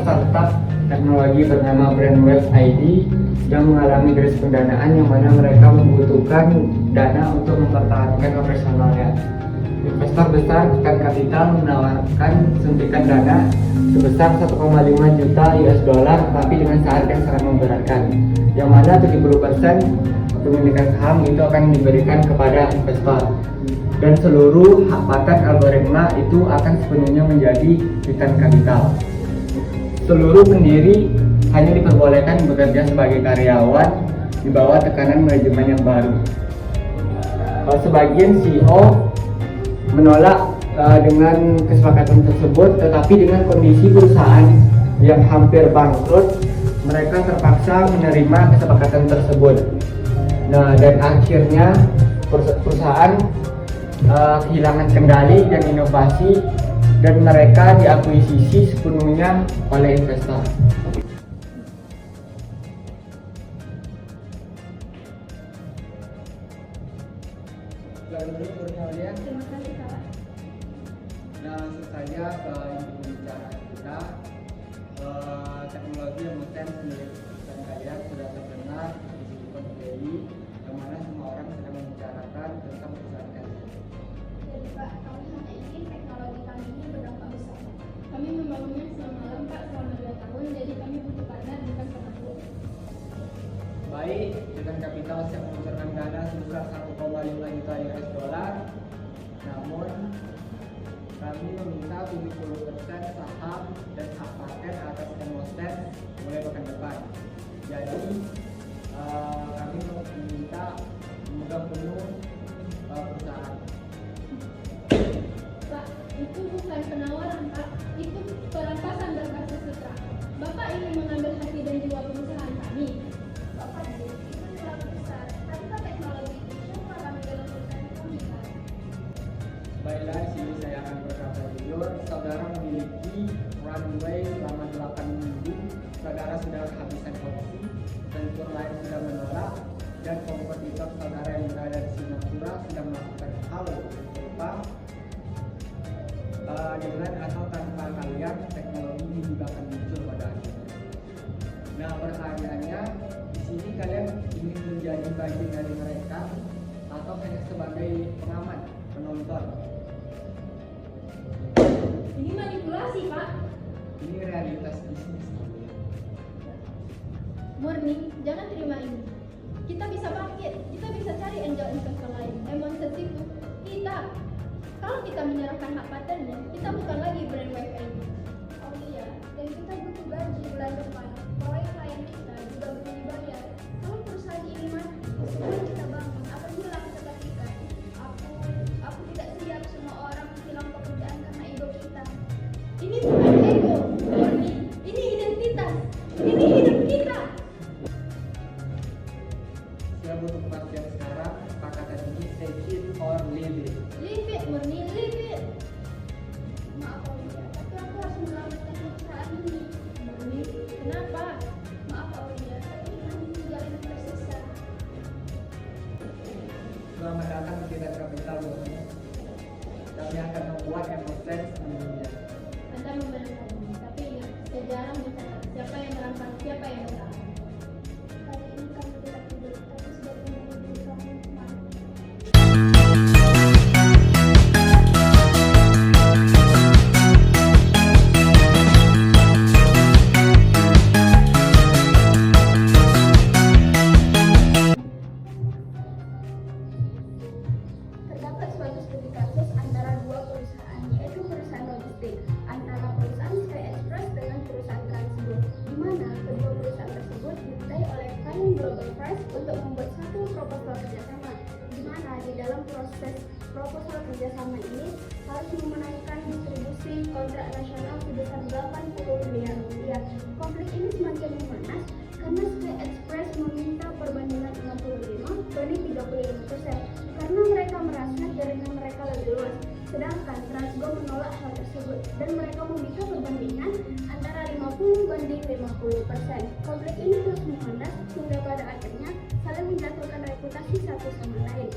startup teknologi bernama Brandwave ID yang mengalami krisis pendanaan yang mana mereka membutuhkan dana untuk mempertahankan operasionalnya. Investor besar Titan Capital menawarkan suntikan dana sebesar 1,5 juta US dollar tapi dengan syarat yang sangat memberatkan, yang mana 70% kepemilikan saham itu akan diberikan kepada investor dan seluruh hak paten algoritma itu akan sepenuhnya menjadi Titan Capital. Seluruh pendiri hanya diperbolehkan bekerja sebagai karyawan di bawah tekanan manajemen yang baru. Sebagian CEO menolak dengan kesepakatan tersebut, tetapi dengan kondisi perusahaan yang hampir bangkrut, mereka terpaksa menerima kesepakatan tersebut. Nah, dan akhirnya perusahaan kehilangan kendali dan inovasi, dan mereka diakuisisi sepenuhnya oleh investor. Terima kasih Kak. Nah, langsung saja ke inti pembicaraan kita. Teknologi yang milik perusahaan kalian sudah terkenal di Silicon Valley, yang mana semua orang sedang membicarakan tentang perusahaan kalian. Jadi Pak, kami hanya ingin teknologi kami ini berdampak besar. Kami membangunnya semalam Pak, selama 2 tahun, jadi kami butuh partner bukan penganggur. Baik, dengan kapital siap mengucurkan dana sebesar 1,5 juta US dollar. Namun, kami meminta 70% saham dan hak paten atas Demostat mulai pekan depan. Jadi, kami meminta memegang penuh perusahaan. Pak, itu bukan penawaran Pak, itu perampasan berbasis sutra. Bapak ingin mengambil hati dan jiwa perusahaan kami. Bapak itu terlalu besar. Tapi Pak, teknologi itu semua kami dalam perusahaan kami Pak. Baiklah, di sini saya akan berkata jujur. Saudara memiliki runway selama 8 minggu. Saudara sudah kehabisan opsi, venture lain sudah menolak, dan kompetitor saudara yang berada di Singapura sudah melakukan hal serupa. Dengan atau tanpa kalian, teknologi ini juga akan muncul pada akhirnya. Nah, pertanyaannya, di sini kalian ingin menjadi bagian dari mereka atau hanya sebagai pengamat, penonton? Ini manipulasi Pak. Ini realitas bisnis. Murni, jangan terima ini. Kita bisa bangkit, kita bisa cari angel investor lain. Emang itu kita. Kalau kita menyerahkan hak patennya, kita bukan lagi Brandwave ini. Oh iya, dan kita butuh gaji bulan depan. Proyek klien kita juga belum dibayar. Kalau perusahaan ini mati, sekarang kita bangun akan hilang seketika. Aku tidak siap semua orang hilang pekerjaan karena ego kita. Ini bukan ego, Murni. Ini identitas. Ini hidup kita. Saya butuh kepastian sekarang. Sepakatan ini take it or leave it. Leave it, Murni, leave it. Maaf Aulia, tapi aku harus menyelamatkan perusahaan ini. Murni, kenapa? Maaf Aulia, tapi kami tinggal yang tersisa. Selamat datang di Titan Capital, Murni. Kami akan membuat Demostat di dunia. Anda membenarkan ini, tapi ingat, sejarah mencatat siapa yang merampas, siapa yang menang. Hari ini kami tidak tidur, tapi sudah menunggu diri kami kemana. Terdapat suatu studi kasus antara dua perusahaan, yaitu perusahaan logistik, antara perusahaan Sky Express dengan perusahaan Transgo, di mana kedua perusahaan tersebut dimintai oleh Kind Global Prize untuk membuat satu proposal kerjasama, di mana di dalam proses proposal kerjasama ini harus memenangkan distribusi kontrak nasional sebesar 80 miliar rupiah. Konflik ini semakin memanas karena Sky Express meminta perbandingan 65 banding 35%, karena mereka merasa jaringan mereka lebih luas, sedangkan Transgo menolak hal tersebut dan mereka meminta perbandingan antara 50 banding 50%. Konflik ini terus memanas hingga pada akhirnya saling menjatuhkan reputasi satu sama lain.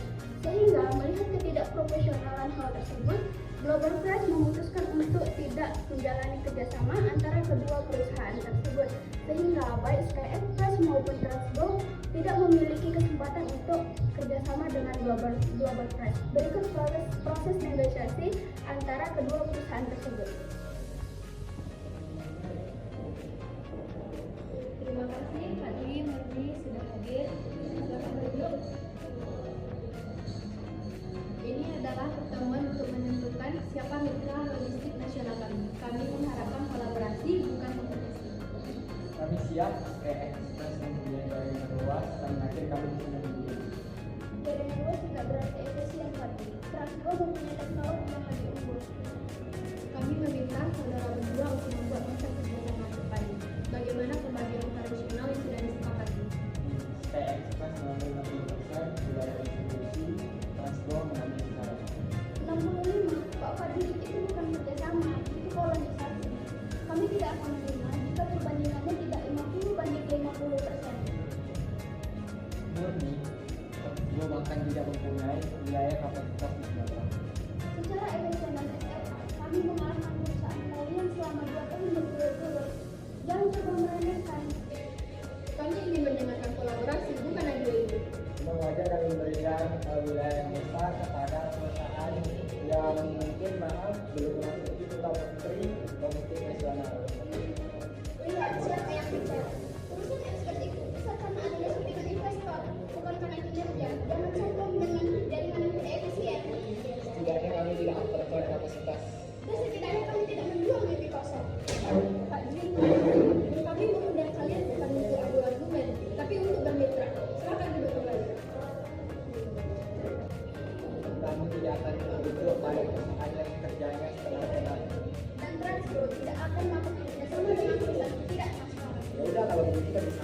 Sehingga melihat ketidakprofesionalan hal tersebut, Global Press memutuskan untuk tidak menjalani kerjasama antara kedua perusahaan tersebut, sehingga baik Sky Express maupun Transgo tidak memiliki kesempatan untuk kerjasama dengan Global Press. Berikut proses negosiasi antara kedua perusahaan tersebut. Terima kasih Pak Dwi, Murni sudah hadir. Silakan duduk. Ini adalah pertemuan untuk menentukan siapa mitra logistik nasional kami. Kami mengharapkan kolaborasi, bukan kompetisi. Kami siap, Sky Express mempunyai jaringan luas dan akhir kami bisa memilih. Jaringan luas tidak berarti efisien, Pak Dwi. Transgo mempunyai teknologi yang lebih unggul. Kami meminta saudara berdua untuk membuat konsep kerjasama ke depan. Bagaimana pembagian operasional yang sudah disepakati? Sky Express mengambil 60%, wilayah distribusi, Transgo mengambil sekarang. 65, Pak Fadli, itu bukan kerjasama, itu kolonisasi. Kami tidak akan menerima jika perbandingannya tidak 50-50%. Murni, Transgo bahkan tidak mempunyai wilayah kapasitas negara. Secara efisien SLA, kami mengalahkan perusahaan kalian selama 2 tahun berturut-turut. Jangan coba meremehkan. Kami ingin menyenangkan kolaborasi, bukan adu ego. Memang wajar kami memberikan wilayah yang besar kepada perusahaan yang mungkin maaf belum memasuki total menteri logistik nasional. Lihat siapa yang bicara. Urusan yang seperti itu bisa karena adanya suntikan investor, bukan karena kinerja. Jangan sombong dengan jaringan yang tidak efisien. Setidaknya kami tidak overclock kapasitas. Dan setidaknya kami tidak menjual mimpi kosong. Pak Dwi, kami mengundang kalian bukan untuk adu argumen, tapi untuk bermitra. Silakan duduk kembali. Kami tidak akan duduk pada perusahaan yang kerjanya setengah setengah. Dan Transgo tidak akan melakukan kerjasama dengan perusahaan tidak nasional. Ya udah kalau begitu kita bisa